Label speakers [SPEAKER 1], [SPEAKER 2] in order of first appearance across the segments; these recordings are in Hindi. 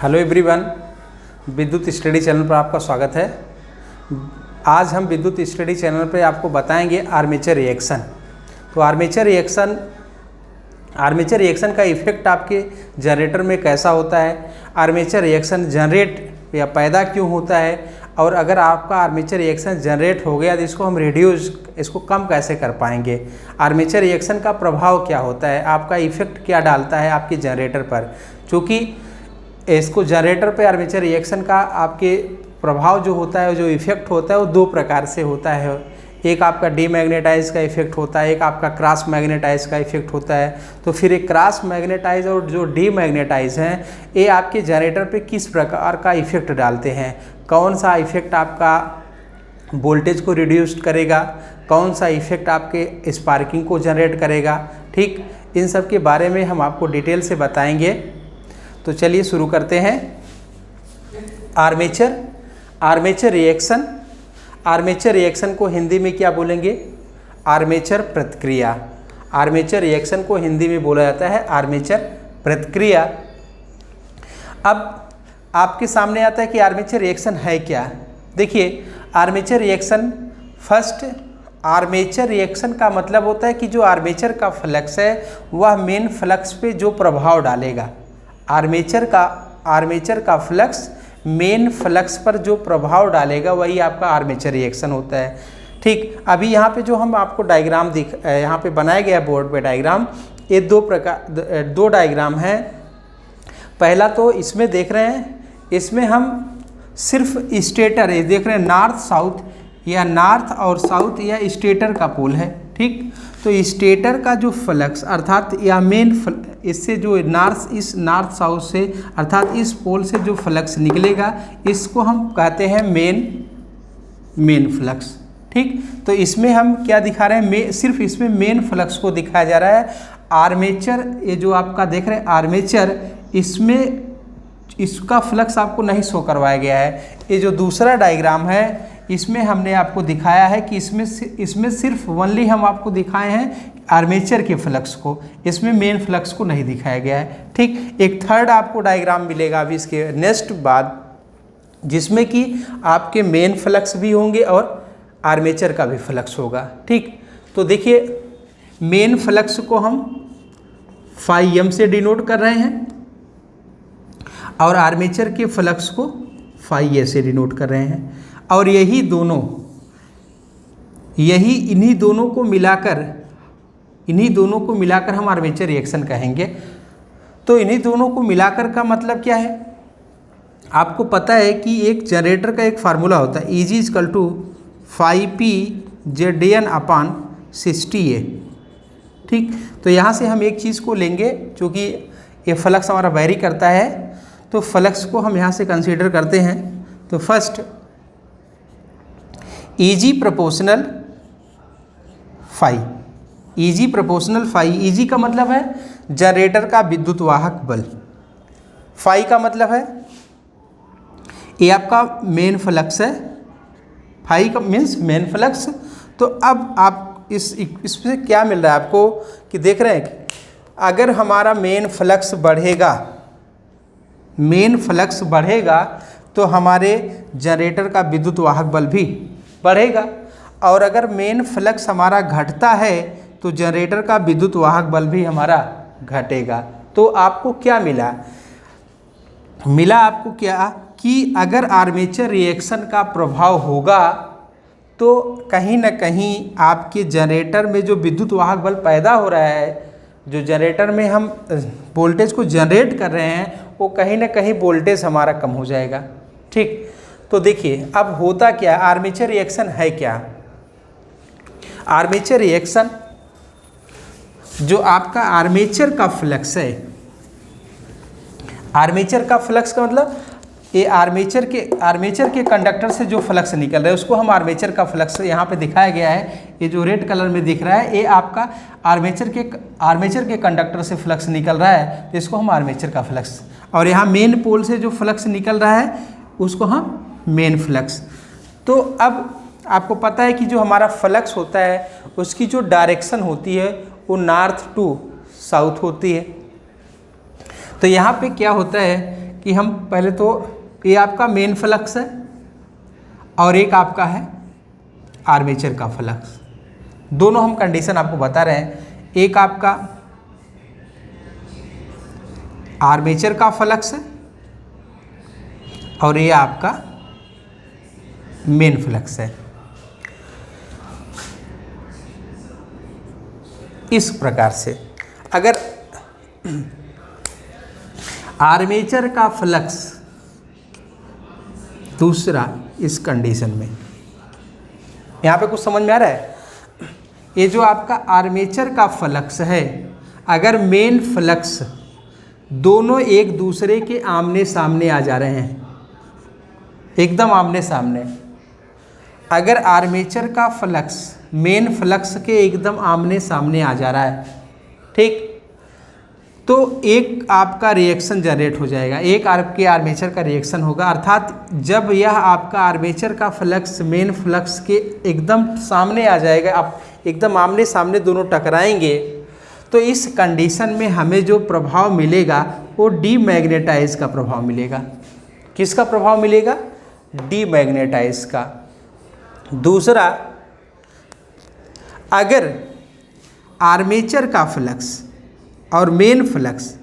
[SPEAKER 1] हेलो एवरीवन, विद्युत स्टडी चैनल पर आपका स्वागत है। आज हम विद्युत स्टडी चैनल पर आपको बताएंगे आर्मेचर रिएक्शन। तो आर्मेचर रिएक्शन का इफेक्ट आपके जनरेटर में कैसा होता है, आर्मेचर रिएक्शन जनरेट या पैदा क्यों होता है, और अगर आपका आर्मेचर रिएक्शन जनरेट हो गया तो इसको कम कैसे कर पाएंगे, आर्मेचर रिएक्शन का प्रभाव क्या होता है, आपका इफेक्ट क्या डालता है आपके जनरेटर पर। चूँकि इसको जनरेटर पे आर्मेचर रिएक्शन का आपके प्रभाव जो होता है, जो इफेक्ट होता है, वो दो प्रकार से होता है। एक आपका डीमैग्नेटाइज का इफेक्ट होता है, एक आपका क्रॉस मैग्नेटाइज का इफेक्ट होता है। तो फिर एक क्रॉस मैग्नेटाइज और जो डीमैग्नेटाइज हैं, ये आपके जनरेटर पे किस प्रकार का इफेक्ट डालते हैं, कौन सा इफेक्ट आपका वोल्टेज को रिड्यूस करेगा, कौन सा इफेक्ट आपके स्पार्किंग को जनरेट करेगा। ठीक, इन सब के बारे में हम आपको डिटेल से बताएंगे। तो चलिए शुरू करते हैं। आर्मेचर रिएक्शन को हिंदी में क्या बोलेंगे, आर्मेचर प्रतिक्रिया। आर्मेचर रिएक्शन को हिंदी में बोला जाता है आर्मेचर प्रतिक्रिया। अब आपके सामने आता है कि आर्मेचर रिएक्शन है क्या। देखिए, आर्मेचर रिएक्शन का मतलब होता है कि जो आर्मेचर का फ्लक्स है वह मेन फ्लक्स पे जो प्रभाव डालेगा। आर्मेचर का फ्लक्स मेन फ्लक्स पर जो प्रभाव डालेगा वही आपका आर्मेचर रिएक्शन होता है। ठीक, अभी यहाँ पे जो हम आपको डायग्राम यहाँ पे बनाया गया बोर्ड पे डायग्राम, ये दो डायग्राम हैं। पहला तो इसमें देख रहे हैं, इसमें हम सिर्फ स्टेटर ये देख रहे हैं, नॉर्थ साउथ या नॉर्थ और साउथ या स्टेटर का पोल है। ठीक, तो स्टेटर का जो फ्लक्स अर्थात या इससे जो इस नॉर्थ साउथ से अर्थात इस पोल से जो फ्लक्स निकलेगा इसको हम कहते हैं मेन फ्लक्स। ठीक, तो इसमें हम क्या दिखा रहे हैं, सिर्फ इसमें मेन फ्लक्स को दिखाया जा रहा है। आर्मेचर ये जो आपका देख रहे हैं आर्मेचर, इसमें इसका फ्लक्स आपको नहीं शो करवाया गया है। ये जो दूसरा डायग्राम है इसमें हमने आपको दिखाया है कि इसमें सिर्फ ओनली हम आपको दिखाए हैं आर्मेचर के फ्लक्स को, इसमें मेन फ्लक्स को नहीं दिखाया गया है। ठीक, एक थर्ड आपको डायग्राम मिलेगा अभी इसके नेक्स्ट बाद, जिसमें कि आपके मेन फ्लक्स भी होंगे और आर्मेचर का भी फ्लक्स होगा। ठीक, तो देखिए, मेन फ्लक्स को हम φm से डिनोट कर रहे हैं और आर्मेचर के फ्लक्स को φa से डिनोट कर रहे हैं। और इन्हीं दोनों को मिलाकर हम आर्मेचर रिएक्शन कहेंगे। तो इन्हीं दोनों को मिलाकर का मतलब क्या है, आपको पता है कि एक जनरेटर का एक फार्मूला होता है, Eg = φp Zn/60A। ठीक, तो यहाँ से हम एक चीज़ को लेंगे, क्योंकि ये फ्लक्स हमारा वेरी करता है, तो फ्लक्स को हम यहाँ से कंसीडर करते हैं। तो first Eg proportional phi. Eg का मतलब है जनरेटर का विद्युत वाहक बल, फाई का मतलब है ये आपका मेन फ्लक्स है, फाई का मीन्स मेन फ्लक्स। तो अब आप इससे क्या मिल रहा है आपको कि देख रहे हैं कि अगर हमारा मेन फ्लक्स बढ़ेगा तो हमारे जनरेटर का विद्युत वाहक बल भी बढ़ेगा, और अगर मेन फ्लक्स हमारा घटता है तो जनरेटर का विद्युत वाहक बल भी हमारा घटेगा। तो आपको क्या मिला आपको क्या कि अगर आर्मेचर रिएक्शन का प्रभाव होगा तो कहीं ना कहीं आपके जनरेटर में जो विद्युत वाहक बल पैदा हो रहा है, जो जनरेटर में हम वोल्टेज को जनरेट कर रहे हैं, वो कहीं ना कहीं वोल्टेज हमारा कम हो जाएगा। ठीक, तो देखिए अब होता क्या, आर्मेचर रिएक्शन है क्या। आर्मेचर रिएक्शन जो आपका आर्मेचर का फ्लक्स है, आर्मेचर का फ्लक्स का मतलब ये आर्मेचर के कंडक्टर से जो फ्लक्स निकल रहा है उसको हम आर्मेचर का फ्लक्स यहाँ पे दिखाया गया है। ये जो रेड कलर में दिख रहा है ये आपका आर्मेचर के कंडक्टर से फ्लक्स निकल रहा है, तो इसको हम आर्मेचर का फ्लक्स, और यहाँ मेन पोल से जो फ्लक्स निकल रहा है उसको हम मेन फ्लक्स। तो अब आपको पता है कि जो हमारा फ्लक्स होता है उसकी जो डायरेक्शन होती है वो नॉर्थ टू साउथ होती है। तो यहाँ पे क्या होता है कि हम पहले तो ये आपका मेन फ्लक्स है और एक आपका है आर्मेचर का फ्लक्स। दोनों हम कंडीशन आपको बता रहे हैं। एक आपका आर्मेचर का फ्लक्स है और ये आपका मेन फ्लक्स है। इस प्रकार से अगर आर्मेचर का फ्लक्स दूसरा इस कंडीशन में, यहाँ पे कुछ समझ में आ रहा है? ये जो आपका आर्मेचर का फ्लक्स है, अगर मेन फ्लक्स दोनों एक दूसरे के आमने सामने आ जा रहे हैं, एकदम आमने सामने, अगर आर्मेचर का फ्लक्स मेन फ्लक्स के एकदम आमने सामने आ जा रहा है, ठीक, तो एक आपका रिएक्शन जनरेट हो जाएगा, एक आपके आर्मेचर का रिएक्शन होगा। अर्थात जब यह आपका आर्मेचर का फ्लक्स मेन फ्लक्स के एकदम सामने आ जाएगा, आप एकदम आमने सामने दोनों टकराएंगे, तो इस कंडीशन में हमें जो प्रभाव मिलेगा वो डीमैग्नेटाइज का प्रभाव मिलेगा। किसका प्रभाव मिलेगा? डीमैग्नेटाइज का। दूसरा, अगर आर्मेचर का फ्लक्स और मेन फ्लक्स,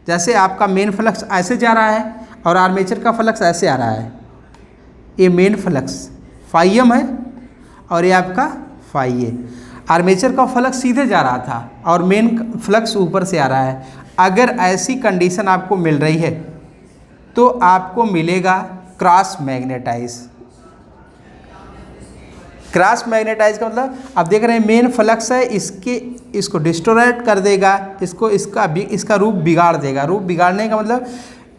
[SPEAKER 1] जैसे आपका मेन फ्लक्स ऐसे जा रहा है और आर्मेचर का फ्लक्स ऐसे आ रहा है, ये मेन फ्लक्स फाई एम है और ये आपका फाई ए। आर्मेचर का फ्लक्स सीधे जा रहा था और मेन फ्लक्स ऊपर से आ रहा है। अगर ऐसी कंडीशन आपको मिल रही है तो आपको मिलेगा क्रॉस मैग्नेटाइज। क्रॉस मैग्नेटाइज का मतलब आप देख रहे हैं मेन फ्लक्स है, इसको डिस्टोरेट कर देगा, इसका रूप बिगाड़ देगा। रूप बिगाड़ने का मतलब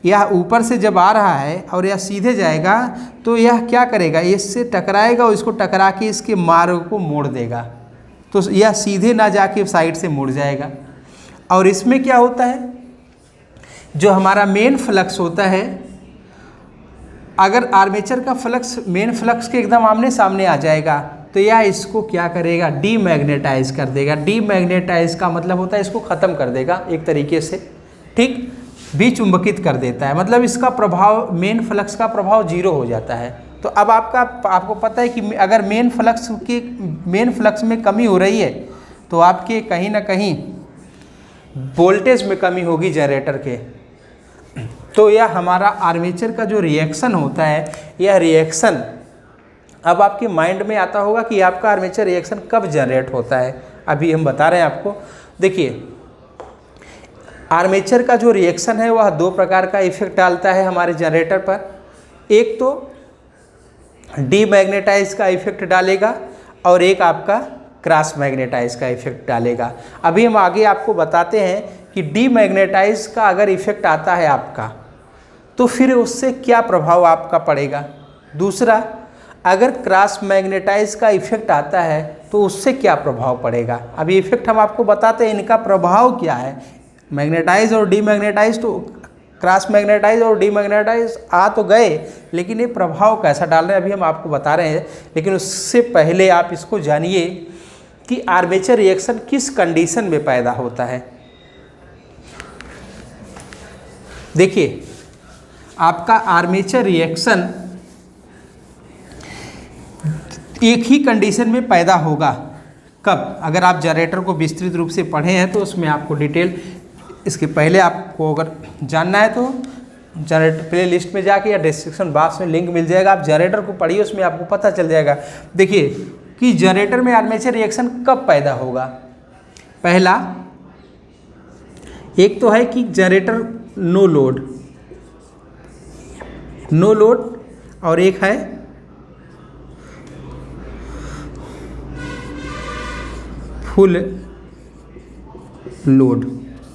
[SPEAKER 1] यह ऊपर से जब आ रहा है और यह सीधे जाएगा तो यह क्या करेगा, इससे टकराएगा और इसको टकरा के इसके मार्ग को मोड़ देगा, तो यह सीधे ना जाके साइड से मुड़ जाएगा। और इसमें क्या होता है, जो हमारा मेन फ्लक्स होता है, अगर आर्मेचर का फ्लक्स मेन फ्लक्स के एकदम आमने सामने आ जाएगा तो यह इसको क्या करेगा, डीमैग्नेटाइज कर देगा। डीमैग्नेटाइज का मतलब होता है इसको ख़त्म कर देगा एक तरीके से, ठीक, विचुंबकित कर देता है। मतलब इसका प्रभाव, मेन फ्लक्स का प्रभाव जीरो हो जाता है। तो अब आपको पता है कि अगर मेन फ्लक्स में कमी हो रही है तो आपके कहीं ना कहीं वोल्टेज में कमी होगी जनरेटर के। तो यह हमारा आर्मेचर का जो रिएक्शन होता है, यह रिएक्शन अब आपके माइंड में आता होगा कि आपका आर्मेचर रिएक्शन कब जनरेट होता है। अभी हम बता रहे हैं आपको। देखिए, आर्मेचर का जो रिएक्शन है वह दो प्रकार का इफेक्ट डालता है हमारे जनरेटर पर। एक तो डीमैग्नेटाइज का इफेक्ट डालेगा और एक आपका क्रॉस मैग्नेटाइज का इफेक्ट डालेगा। अभी हम आगे आपको बताते हैं कि डीमैग्नेटाइज का अगर इफेक्ट आता है आपका तो फिर उससे क्या प्रभाव आपका पड़ेगा। दूसरा, अगर क्रॉस मैग्नेटाइज का इफेक्ट आता है तो उससे क्या प्रभाव पड़ेगा। अभी इफेक्ट हम आपको बताते हैं, इनका प्रभाव क्या है। मैग्नेटाइज और डीमैग्नेटाइज, तो क्रॉस मैग्नेटाइज और डीमैग्नेटाइज आ तो गए, लेकिन ये प्रभाव कैसा डाल रहे हैं अभी हम आपको बता रहे हैं। लेकिन उससे पहले आप इसको जानिए कि आर्मेचर रिएक्शन किस कंडीशन में पैदा होता है। देखिए, आपका आर्मेचर रिएक्शन एक ही कंडीशन में पैदा होगा। कब? अगर आप जनरेटर को विस्तृत रूप से पढ़े हैं तो उसमें आपको डिटेल, इसके पहले आपको अगर जानना है तो जनरेटर प्ले लिस्ट में जाके या डिस्क्रिप्शन बॉक्स में लिंक मिल जाएगा, आप जनरेटर को पढ़िए, उसमें आपको पता चल जाएगा। देखिए कि जनरेटर में आर्मेचर रिएक्शन कब पैदा होगा। पहला, एक तो है कि जनरेटर नो लोड और एक है फुल लोड।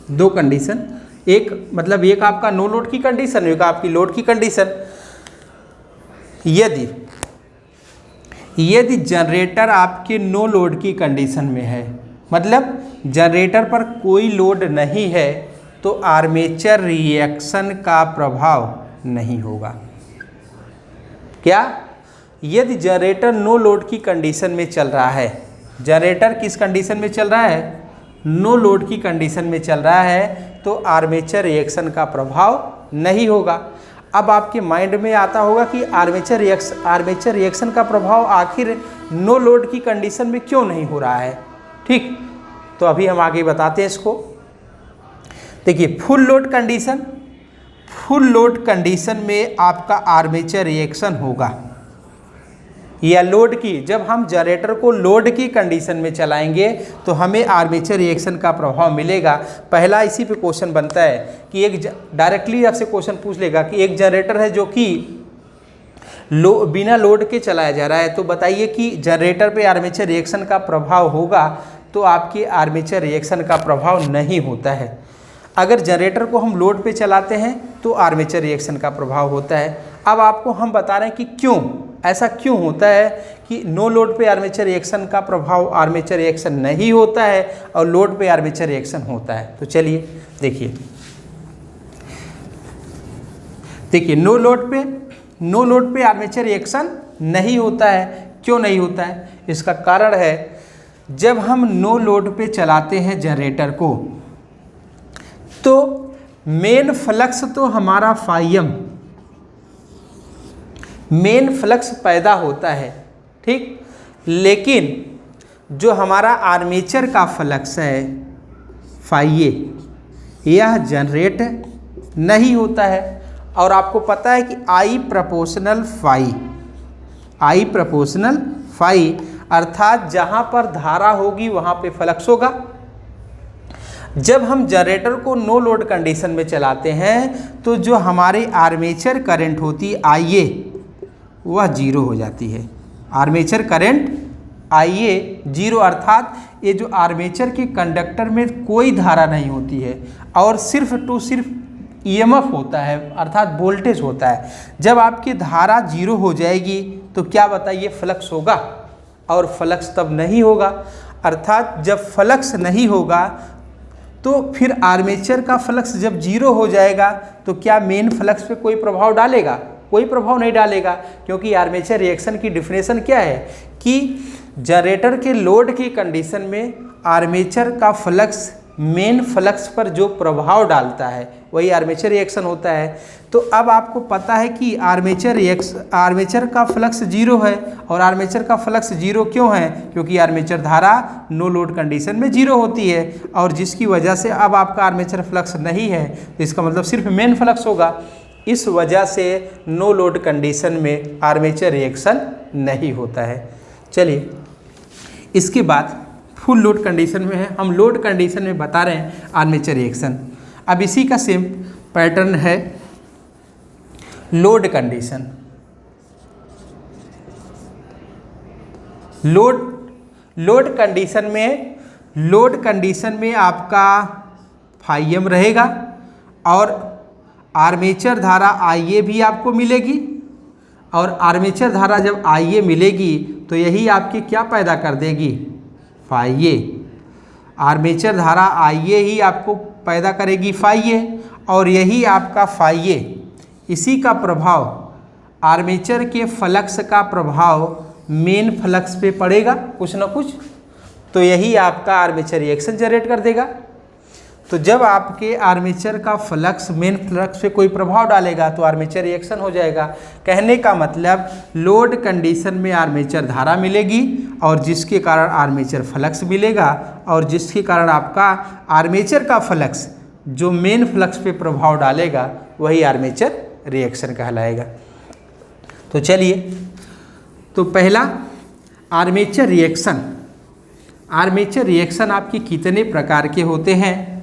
[SPEAKER 1] दो कंडीशन, एक मतलब एक आपका नो लोड की कंडीशन, एक आपकी लोड की कंडीशन। यदि जनरेटर आपके नो लोड की कंडीशन में है, मतलब जनरेटर पर कोई लोड नहीं है, तो आर्मेचर रिएक्शन का प्रभाव नहीं होगा। क्या? यदि जनरेटर नो लोड की कंडीशन में चल रहा है, जनरेटर किस कंडीशन में चल रहा है? नो लोड की कंडीशन में चल रहा है तो आर्मेचर रिएक्शन का प्रभाव नहीं होगा। अब आपके माइंड में आता होगा कि आर्मेचर रिएक्शन का प्रभाव आखिर नो लोड की कंडीशन में क्यों नहीं हो रहा है। ठीक, तो अभी हम आगे बताते हैं इसको। देखिए, फुल लोड कंडीशन में आपका आर्मेचर रिएक्शन होगा, या लोड की, जब हम जनरेटर को लोड की कंडीशन में चलाएंगे तो हमें आर्मेचर रिएक्शन का प्रभाव मिलेगा। पहला इसी पे क्वेश्चन बनता है कि एक डायरेक्टली आपसे क्वेश्चन पूछ लेगा कि एक जनरेटर है जो कि बिना लोड के चलाया जा रहा है, तो बताइए कि जनरेटर पे आर्मेचर रिएक्शन का प्रभाव होगा? तो आपके आर्मेचर रिएक्शन का प्रभाव नहीं होता है। अगर जनरेटर को हम लोड पे चलाते हैं तो आर्मेचर रिएक्शन का प्रभाव होता है। अब आपको हम बता रहे हैं कि क्यों ऐसा क्यों होता है कि नो लोड पे आर्मेचर रिएक्शन का प्रभाव, आर्मेचर रिएक्शन नहीं होता है और लोड पे आर्मेचर रिएक्शन होता है। तो चलिए देखिए, नो लोड पे आर्मेचर रिएक्शन नहीं होता है। क्यों नहीं होता है? इसका कारण है, जब हम नो लोड पे चलाते हैं जनरेटर को तो मेन फ्लक्स तो हमारा फाइएम, मेन फ्लक्स पैदा होता है, ठीक, लेकिन जो हमारा आर्मेचर का फ्लक्स है फाइए, यह जनरेट नहीं होता है। और आपको पता है कि आई प्रोपोर्शनल फाई, अर्थात जहाँ पर धारा होगी वहाँ पे फ्लक्स होगा। जब हम जनरेटर को नो लोड कंडीशन में चलाते हैं तो जो हमारे आर्मेचर करंट होती है आईए, वह जीरो हो जाती है। आर्मेचर करंट आईए जीरो, अर्थात ये जो आर्मेचर के कंडक्टर में कोई धारा नहीं होती है और सिर्फ ईएमएफ होता है, अर्थात वोल्टेज होता है। जब आपकी धारा जीरो हो जाएगी तो क्या बताइए, फ्लक्स होगा, और फ्लक्स तब नहीं होगा। अर्थात जब फ्लक्स नहीं होगा तो फिर आर्मेचर का फ्लक्स जब जीरो हो जाएगा तो क्या मेन फ्लक्स पे कोई प्रभाव डालेगा? कोई प्रभाव नहीं डालेगा, क्योंकि आर्मेचर रिएक्शन की डिफिनेशन क्या है कि जनरेटर के लोड की कंडीशन में आर्मेचर का फ्लक्स मेन फ्लक्स पर जो प्रभाव डालता है वही आर्मेचर रिएक्शन होता है। तो अब आपको पता है कि आर्मेचर का फ्लक्स जीरो है, और आर्मेचर का फ्लक्स जीरो क्यों है? क्योंकि आर्मेचर धारा नो लोड कंडीशन में जीरो होती है, और जिसकी वजह से अब आपका आर्मेचर फ्लक्स नहीं है, तो इसका मतलब सिर्फ मेन फ्लक्स होगा। इस वजह से नो लोड कंडीशन में आर्मेचर रिएक्शन नहीं होता है। चलिए, इसके बाद फुल लोड कंडीशन में है, हम लोड कंडीशन में बता रहे हैं आर्मेचर रिएक्शन। अब इसी का सेम पैटर्न है लोड कंडीशन। लोड कंडीशन में आपका फाइएम रहेगा और आर्मेचर धारा आईए भी आपको मिलेगी, और आर्मेचर धारा जब आईए मिलेगी तो यही आपकी क्या पैदा कर देगी, फाइए। आर्मेचर धारा आईए ही आपको पैदा करेगी फाइए, और यही आपका फाइए, इसी का प्रभाव, आर्मेचर के फ्लक्स का प्रभाव मेन फ्लक्स पे पड़ेगा कुछ ना कुछ, तो यही आपका आर्मेचर रिएक्शन जनरेट कर देगा। तो जब आपके आर्मेचर का फ्लक्स मेन फ्लक्स पे कोई प्रभाव डालेगा तो आर्मेचर रिएक्शन हो जाएगा। कहने का मतलब लोड कंडीशन में आर्मेचर धारा मिलेगी और जिसके कारण आर्मेचर फ्लक्स मिलेगा, और जिसके कारण आपका आर्मेचर का फ्लक्स जो मेन फ्लक्स पे प्रभाव डालेगा वही आर्मेचर रिएक्शन कहलाएगा। तो चलिए, तो पहला आर्मेचर रिएक्शन आपके कितने प्रकार के होते हैं?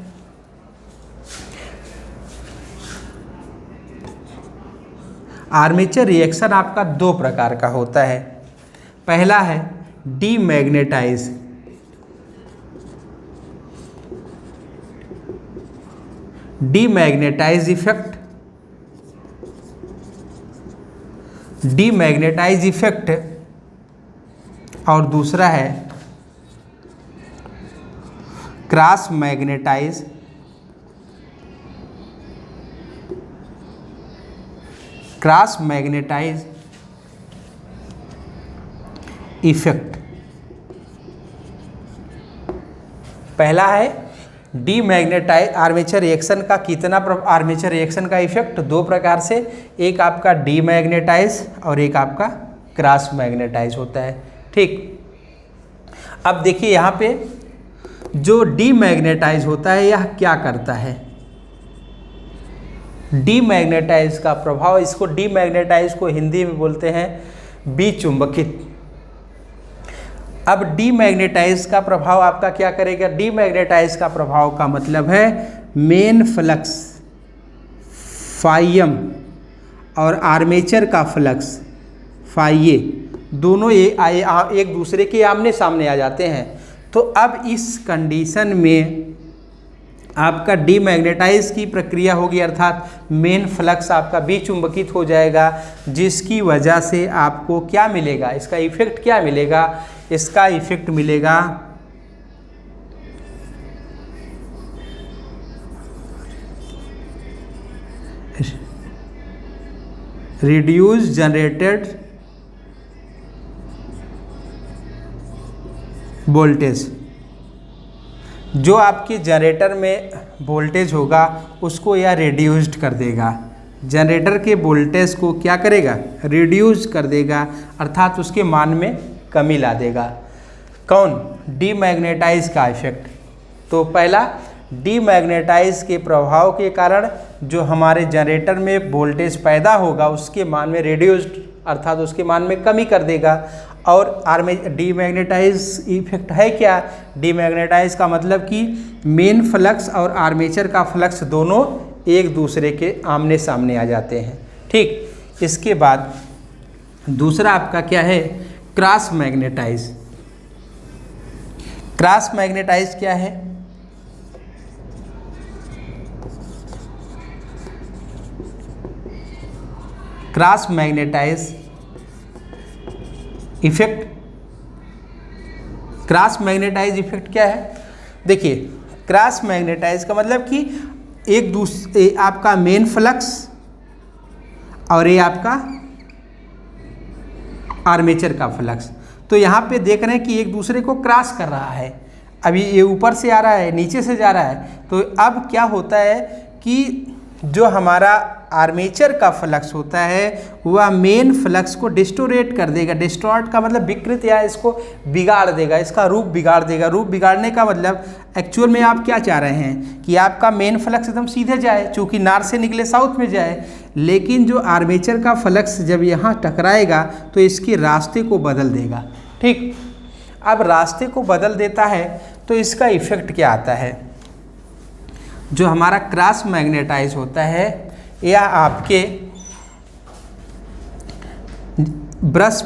[SPEAKER 1] आर्मेचर रिएक्शन आपका दो प्रकार का होता है। पहला है डीमैग्नेटाइज इफेक्ट, और दूसरा है क्रॉस मैग्नेटाइज इफेक्ट। पहला है डीमैग्नेटाइज आर्मेचर रिएक्शन का कितना आर्मेचर रिएक्शन का इफेक्ट, दो प्रकार से, एक आपका डीमैग्नेटाइज और एक आपका क्रॉस मैग्नेटाइज होता है। ठीक, अब देखिए यहाँ पे जो डीमैग्नेटाइज होता है यह क्या करता है, डीमैग्नेटाइज का प्रभाव, इसको डीमैग्नेटाइज को हिंदी में बोलते हैं विचुंबकित। अब डीमैग्नेटाइज का प्रभाव आपका क्या करेगा, डीमैग्नेटाइज का प्रभाव का मतलब है मेन फ्लक्स फाई एम और आर्मेचर का फ्लक्स फाई ए, दोनों ये एक दूसरे के आमने सामने आ जाते हैं। तो अब इस कंडीशन में आपका डीमैग्नेटाइज की प्रक्रिया होगी, अर्थात मेन फ्लक्स आपका विचुंबकित हो जाएगा, जिसकी वजह से आपको क्या मिलेगा, इसका इफेक्ट क्या मिलेगा, इसका इफेक्ट मिलेगा रिड्यूस जनरेटेड वोल्टेज। जो आपके जनरेटर में वोल्टेज होगा उसको यह रिड्यूस्ड कर देगा, जनरेटर के वोल्टेज को क्या करेगा, रिड्यूस कर देगा, अर्थात उसके मान में कमी ला देगा। कौन, डीमैग्नेटाइज का इफेक्ट। तो पहला, डीमैग्नेटाइज के प्रभाव के कारण जो हमारे जनरेटर में वोल्टेज पैदा होगा उसके मान में रिड्यूस्ड, अर्थात उसके मान में कमी कर देगा। और डीमैग्नेटाइज इफेक्ट है क्या, डीमैग्नेटाइज का मतलब कि मेन फ्लक्स और आर्मेचर का फ्लक्स दोनों एक दूसरे के आमने सामने आ जाते हैं। ठीक, इसके बाद दूसरा आपका क्या है, क्रॉस मैग्नेटाइज। क्रॉस मैग्नेटाइज क्या है, cross magnetise effect, cross magnetise effect क्या है, देखिए क्रॉस मैग्नेटाइज का मतलब कि एक दूसरे आपका मेन फ्लक्स और ये आपका आर्मेचर का फ्लक्स, तो यहाँ पे देख रहे हैं कि एक दूसरे को क्रॉस कर रहा है, अभी ये ऊपर से आ रहा है, नीचे से जा रहा है। तो अब क्या होता है कि जो हमारा आर्मेचर का फ्लक्स होता है वह मेन फ्लक्स को डिस्टोरेट कर देगा, डिस्टॉर्ट का मतलब विकृत या इसको बिगाड़ देगा, इसका रूप बिगाड़ देगा। रूप बिगाड़ने का मतलब एक्चुअल में आप क्या चाह रहे हैं कि आपका मेन फ्लक्स एकदम सीधे जाए, चूँकि नॉर्थ से निकले साउथ में जाए, लेकिन जो आर्मेचर का फ्लक्स जब यहाँ टकराएगा तो इसके रास्ते को बदल देगा। ठीक, अब रास्ते को बदल देता है तो इसका इफेक्ट क्या आता है, जो हमारा क्रॉस मैग्नेटाइज होता है यह आपके ब्रश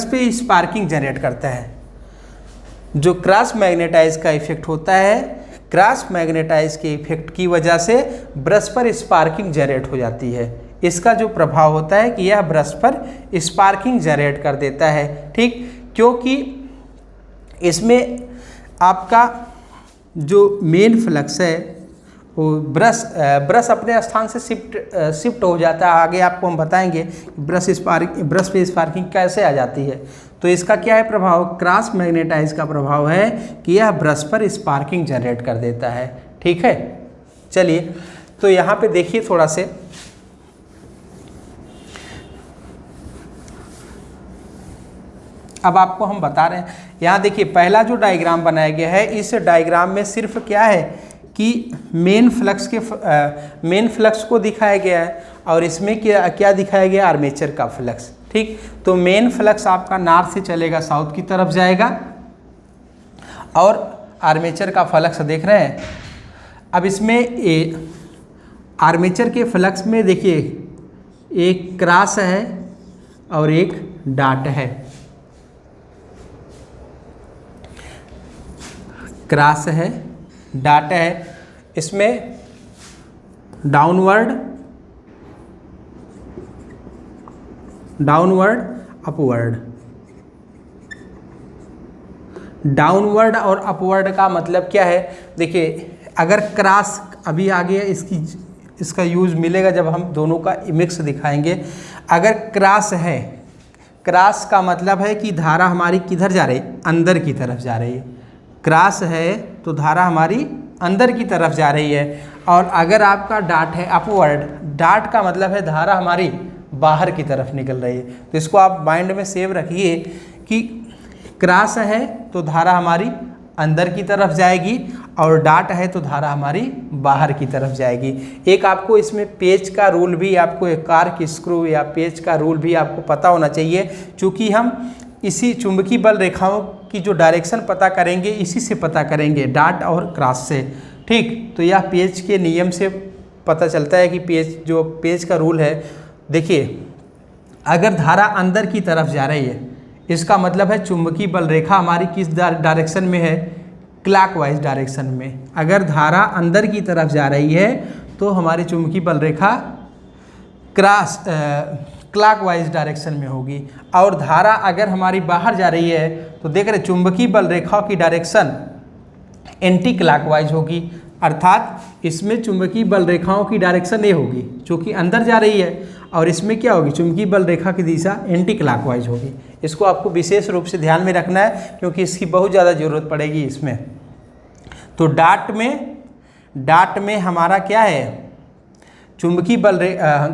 [SPEAKER 1] पे स्पार्किंग जनरेट करता है। जो क्रॉस मैग्नेटाइज का इफेक्ट होता है, क्रॉस मैग्नेटाइज के इफेक्ट की वजह से ब्रश पर स्पार्किंग जनरेट हो जाती है। इसका जो प्रभाव होता है कि यह ब्रश पर स्पार्किंग जनरेट कर देता है। ठीक, क्योंकि इसमें आपका जो मेन फ्लक्स है वो ब्रश अपने स्थान से शिफ्ट हो जाता है। आगे आपको हम बताएंगे ब्रश पे स्पार्किंग कैसे आ जाती है। तो इसका क्या है प्रभाव, क्रॉस मैग्नेटाइज का प्रभाव है कि यह ब्रश पर स्पार्किंग जनरेट कर देता है। ठीक है, चलिए तो यहाँ पे देखिए थोड़ा से, अब आपको हम बता रहे हैं, यहाँ देखिए पहला जो डायग्राम बनाया गया है, इस डायग्राम में सिर्फ क्या है कि मेन फ्लक्स को दिखाया गया है और इसमें क्या दिखाया गया, आर्मेचर का फ्लक्स। ठीक, तो मेन फ्लक्स आपका नॉर्थ से चलेगा साउथ की तरफ जाएगा और आर्मेचर का फ्लक्स देख रहे हैं। अब इसमें आर्मेचर के फ्लक्स में देखिए एक क्रॉस है और एक डॉट है, क्रॉस है, डॉट है, इसमें डाउनवर्ड अपवर्ड, डाउनवर्ड और अपवर्ड का मतलब क्या है, देखिए अगर क्रॉस अभी आगे इसकी इसका यूज़ मिलेगा जब हम दोनों का मिक्स दिखाएंगे। अगर क्रॉस है, क्रॉस का मतलब है कि धारा हमारी किधर जा रही है, अंदर की तरफ जा रही है। क्रॉस है तो धारा हमारी अंदर की तरफ जा रही है। और अगर आपका डाट है अपवर्ड, डाट का मतलब है धारा हमारी बाहर की तरफ निकल रही है। तो इसको आप माइंड में सेव रखिए कि क्रॉस है तो धारा हमारी अंदर की तरफ जाएगी और डाट है तो धारा हमारी बाहर की तरफ जाएगी। एक आपको इसमें पेज का रूल भी, आपको एक कार की स्क्रू या पेज का रूल भी आपको पता होना चाहिए, क्योंकि हम इसी चुंबकीय बल रेखाओं की जो डायरेक्शन पता करेंगे इसी से पता करेंगे, डाट और क्रॉस से। ठीक, तो यह पेज के नियम से पता चलता है कि पेज का रूल है। देखिए, अगर धारा अंदर की तरफ जा रही है, इसका मतलब है चुंबकीय बल रेखा हमारी किस डायरेक्शन में है, क्लॉकवाइज डायरेक्शन में। अगर धारा अंदर की तरफ जा रही है तो हमारी चुंबकीय बल रेखा क्लॉकवाइज डायरेक्शन में होगी। और धारा अगर हमारी बाहर जा रही है तो देख रहे चुंबकीय बल रेखाओं की डायरेक्शन एंटी क्लॉकवाइज होगी, अर्थात इसमें चुंबकीय बल रेखाओं की डायरेक्शन ये होगी जो कि अंदर जा रही है, और इसमें क्या होगी, चुंबकीय बल रेखा की दिशा एंटी क्लॉकवाइज होगी। इसको आपको विशेष रूप से ध्यान में रखना है क्योंकि इसकी बहुत ज़्यादा ज़रूरत पड़ेगी इसमें। तो डाट में हमारा क्या है, चुंबकीय बल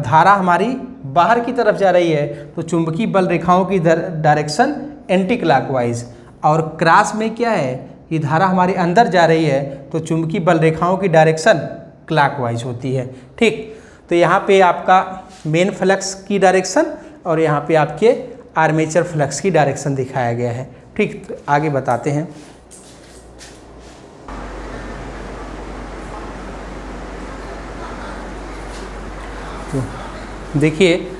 [SPEAKER 1] धारा हमारी बाहर की तरफ जा रही है तो चुंबकीय बल रेखाओं की डायरेक्शन एंटी क्लॉकवाइज। और क्रॉस में क्या है कि धारा हमारी अंदर जा रही है तो चुंबकीय बल रेखाओं की डायरेक्शन क्लॉकवाइज होती है। ठीक, तो यहाँ पे आपका मेन फ्लक्स की डायरेक्शन और यहाँ पे आपके आर्मेचर फ्लक्स की डायरेक्शन दिखाया गया है। ठीक, तो आगे बताते हैं। तो देखिए,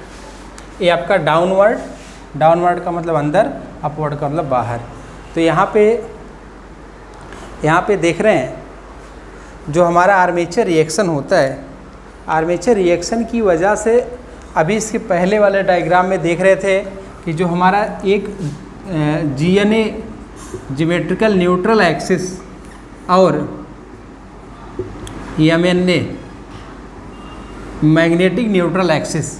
[SPEAKER 1] ये आपका डाउनवर्ड का मतलब अंदर, अपवर्ड का मतलब बाहर। तो यहाँ पे देख रहे हैं जो हमारा आर्मेचर रिएक्शन होता है, आर्मेचर रिएक्शन की वजह से अभी इसके पहले वाले डायग्राम में देख रहे थे कि जो हमारा एक GNA ज्योमेट्रिकल न्यूट्रल एक्सिस और MNA मैग्नेटिक न्यूट्रल एक्सिस,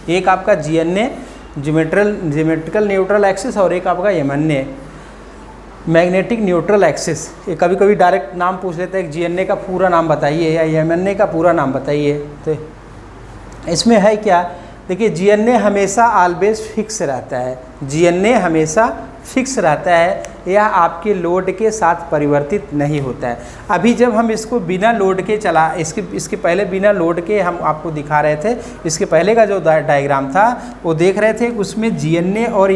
[SPEAKER 1] एक आपका GNA ज्योमेट्रिकल न्यूट्रल एक्सिस और एक आपका MNA मैग्नेटिक न्यूट्रल एक्सिस। ये कभी कभी डायरेक्ट नाम पूछ लेते हैं, GNA का पूरा नाम बताइए या MNA का पूरा नाम बताइए। तो इसमें है क्या, देखिए GNA हमेशा ऑलवेज फिक्स रहता है, GNA हमेशा फिक्स रहता है, यह आपके लोड के साथ परिवर्तित नहीं होता है। अभी जब हम इसको बिना लोड के इसके पहले बिना लोड के हम आपको दिखा रहे थे, इसके पहले का जो डायग्राम था वो देख रहे थे, उसमें GNA और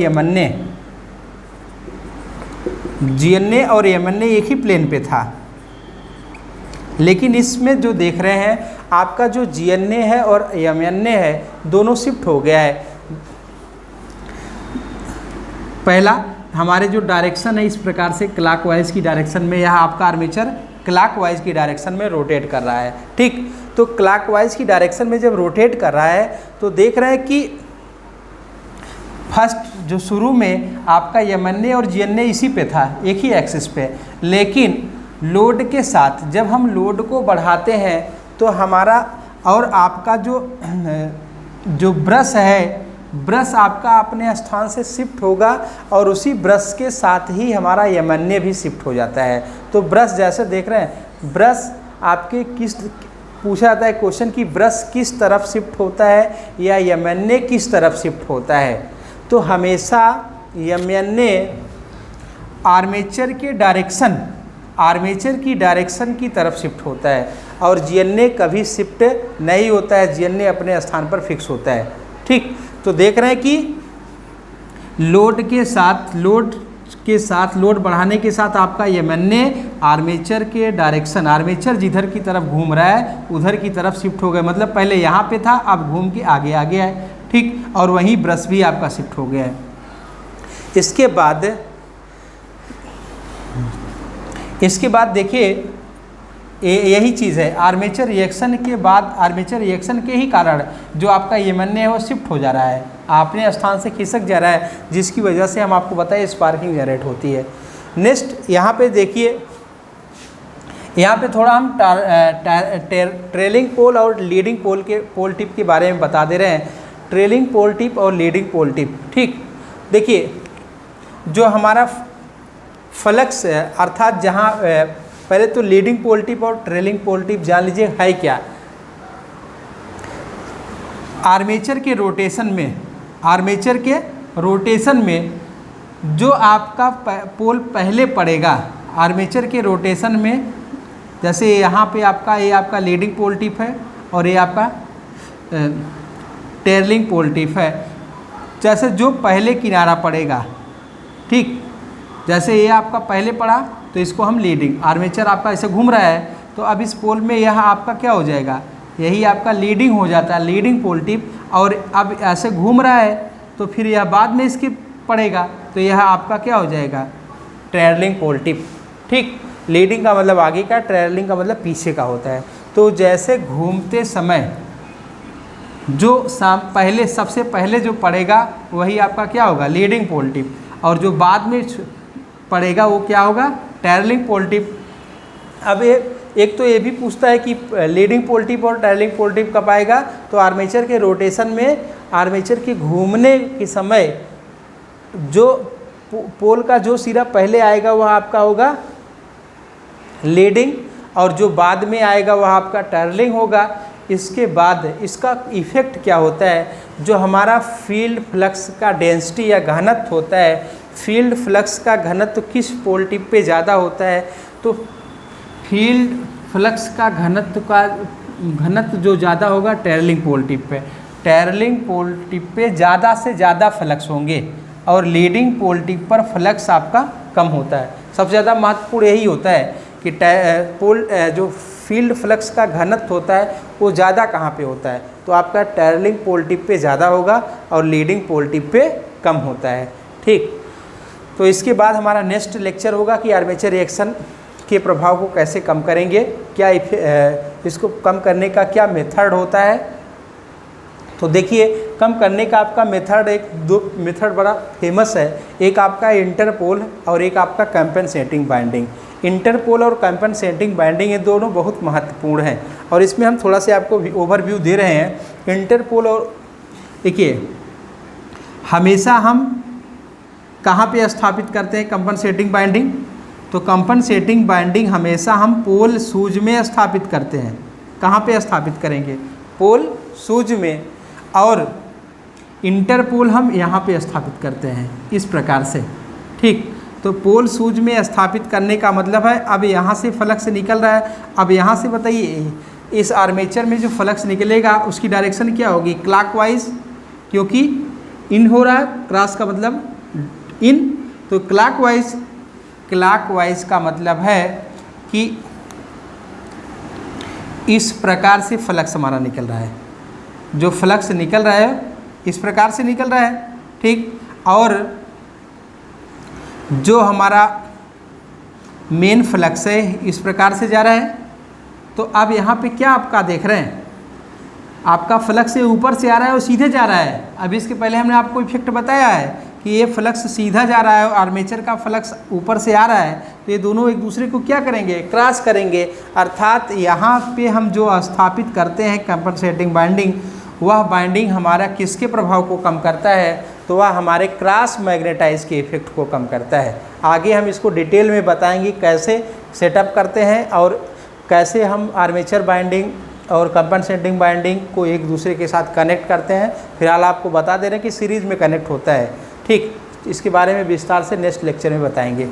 [SPEAKER 1] MNA एक ही प्लेन पे था। लेकिन इसमें जो देख रहे हैं आपका जो GNA है और MNA है दोनों शिफ्ट हो गया है। पहला हमारे जो डायरेक्शन है इस प्रकार से क्लॉकवाइज की डायरेक्शन में, यह आपका आर्मेचर क्लॉकवाइज की डायरेक्शन में रोटेट कर रहा है। ठीक, तो क्लॉकवाइज की डायरेक्शन में जब रोटेट कर रहा है तो देख रहे हैं कि फर्स्ट जो शुरू में आपका MNA और GNA इसी पे था, एक ही एक्सिस पे, लेकिन लोड के साथ जब हम लोड को बढ़ाते हैं तो हमारा और आपका जो ब्रश है, ब्रश आपका अपने स्थान से शिफ्ट होगा और उसी ब्रश के साथ ही हमारा MNA भी शिफ्ट हो जाता है। तो ब्रश जैसे देख रहे हैं, ब्रश आपके पूछा जाता है क्वेश्चन कि ब्रश किस तरफ शिफ्ट होता है या MNA किस तरफ शिफ्ट होता है, तो हमेशा MNA आर्मेचर की डायरेक्शन की तरफ शिफ्ट होता है और GNA कभी शिफ्ट नहीं होता है, GNA अपने स्थान पर फिक्स होता है। ठीक, तो देख रहे हैं कि लोड के साथ लोड बढ़ाने के साथ आपका MNA आर्मेचर के डायरेक्शन, आर्मेचर जिधर की तरफ घूम रहा है उधर की तरफ शिफ्ट हो गया, मतलब पहले यहाँ पे था अब घूम के आगे आ गया है। ठीक, और वहीं ब्रश भी आपका शिफ्ट हो गया है। इसके बाद देखिए यही चीज़ है, आर्मेचर रिएक्शन के बाद, आर्मेचर रिएक्शन के ही कारण जो आपका MNA है वो शिफ्ट हो जा रहा है, अपने स्थान से खिसक जा रहा है, जिसकी वजह से हम आपको बताएं स्पार्किंग जनरेट होती है। नेक्स्ट यहाँ पे देखिए, यहाँ पे थोड़ा हम ट्रेलिंग पोल और लीडिंग पोल के पोल टिप के बारे में बता दे रहे हैं। ट्रेलिंग पोल टिप और लीडिंग पोल टिप, ठीक। देखिए जो हमारा फ्लक्स है, अर्थात जहाँ पहले तो लीडिंग पोल टिप और ट्रेलिंग पोल टिप जान लीजिए है क्या। आर्मेचर के रोटेशन में जो आपका पोल पहले पड़ेगा, आर्मेचर के रोटेशन में, जैसे यहाँ पे ये आपका लीडिंग पोल टिप है और ये आपका ट्रेलिंग पोल टिप है। जैसे जो पहले किनारा पड़ेगा, ठीक, जैसे ये आपका पहले पड़ा तो इसको हम लीडिंग, आर्मेचर आपका ऐसे घूम रहा है तो अब इस पोल में यह आपका क्या हो जाएगा, यही आपका लीडिंग हो जाता है, लीडिंग पोल टिप। और अब ऐसे घूम रहा है तो फिर यह बाद में इसके पड़ेगा तो यह आपका क्या हो जाएगा, ट्रेलिंग पोल टिप, ठीक। लीडिंग का मतलब आगे का, ट्रेलिंग का मतलब पीछे का होता है। तो जैसे घूमते समय जो सबसे पहले जो पड़ेगा वही आपका क्या होगा, लीडिंग पोल टिप, और जो बाद में पड़ेगा वो क्या होगा, ट्रेलिंग पोल टिप। अब एक तो ये भी पूछता है कि लीडिंग पोल टिप और ट्रेलिंग पोल टिप कब आएगा, तो आर्मेचर के रोटेशन में, आर्मेचर के घूमने के समय जो पोल का जो सिरा पहले आएगा वह आपका होगा लीडिंग, और जो बाद में आएगा वह आपका ट्रेलिंग होगा। इसके बाद इसका इफ़ेक्ट क्या होता है, जो हमारा फील्ड फ्लक्स का डेंसिटी या घनत्व होता है, फील्ड फ्लक्स का घनत्व किस पोल टिप पे ज़्यादा होता है, तो फील्ड फ्लक्स का घनत्व जो ज़्यादा होगा ट्रेलिंग पोल टिप पे। ट्रेलिंग पोल टिप पे ज़्यादा से ज़्यादा फ्लक्स होंगे और लीडिंग पोल टिप पर फ्लक्स आपका कम होता है। सबसे ज़्यादा महत्वपूर्ण यही होता है कि जो फील्ड फ्लक्स का घनत्व होता है वो ज़्यादा कहाँ पे होता है, तो आपका ट्रेलिंग पोल टिप पे ज़्यादा होगा और लीडिंग पोल टिप पे कम होता है, ठीक। तो इसके बाद हमारा नेक्स्ट लेक्चर होगा कि आर्मेचर रिएक्शन के प्रभाव को कैसे कम करेंगे, क्या इसको कम करने का क्या मेथड होता है। तो देखिए कम करने का आपका मेथड, दो मेथड बड़ा फेमस है, एक आपका इंटरपोल और एक आपका कंपेंसेटिंग बाइंडिंग। इंटरपोल और कंपेंसेटिंग बाइंडिंग ये दोनों बहुत महत्वपूर्ण हैं और इसमें हम थोड़ा सा आपको ओवरव्यू दे रहे हैं। इंटरपोल और देखिए हमेशा हम कहाँ पे स्थापित करते हैं कंपेंसेटिंग बाइंडिंग, तो कंपेंसेटिंग बाइंडिंग हमेशा हम पोल सूज में स्थापित करते हैं। कहाँ पे स्थापित करेंगे, पोल सूज में, और इंटरपोल हम यहाँ पे स्थापित करते हैं इस प्रकार से, ठीक। तो पोल सूज में स्थापित करने का मतलब है अब यहाँ से फ्लक्स निकल रहा है, अब यहाँ से बताइए इस आर्मेचर में जो फ्लक्स निकलेगा उसकी डायरेक्शन क्या होगी, क्लॉकवाइज, क्योंकि इन हो रहा है, क्रॉस का मतलब इन, तो क्लॉकवाइज का मतलब है कि इस प्रकार से फ्लक्स हमारा निकल रहा है, जो फ्लक्स निकल रहा है इस प्रकार से निकल रहा है, ठीक। और जो हमारा मेन फ्लक्स है इस प्रकार से जा रहा है, तो अब यहाँ पे क्या आपका देख रहे हैं, आपका फ्लक्स से ऊपर से आ रहा है और सीधे जा रहा है। अब इसके पहले हमने आपको इफेक्ट बताया है कि ये फ्लक्स सीधा जा रहा है और आर्मेचर का फ्लक्स ऊपर से आ रहा है, तो ये दोनों एक दूसरे को क्या करेंगे, क्रॉस करेंगे। अर्थात यहाँ पे हम जो स्थापित करते हैं कंपेंसेटिंग बाइंडिंग, वह बाइंडिंग हमारा किसके प्रभाव को कम करता है, तो वह हमारे क्रॉस मैग्नेटाइज के इफेक्ट को कम करता है। आगे हम इसको डिटेल में बताएंगे कैसे सेटअप करते हैं और कैसे हम आर्मेचर बाइंडिंग और कंपेंसेटिंग बाइंडिंग को एक दूसरे के साथ कनेक्ट करते हैं। फिलहाल आपको बता दे रहे हैं कि सीरीज़ में कनेक्ट होता है, ठीक। इसके बारे में विस्तार से नेक्स्ट लेक्चर में बताएंगे।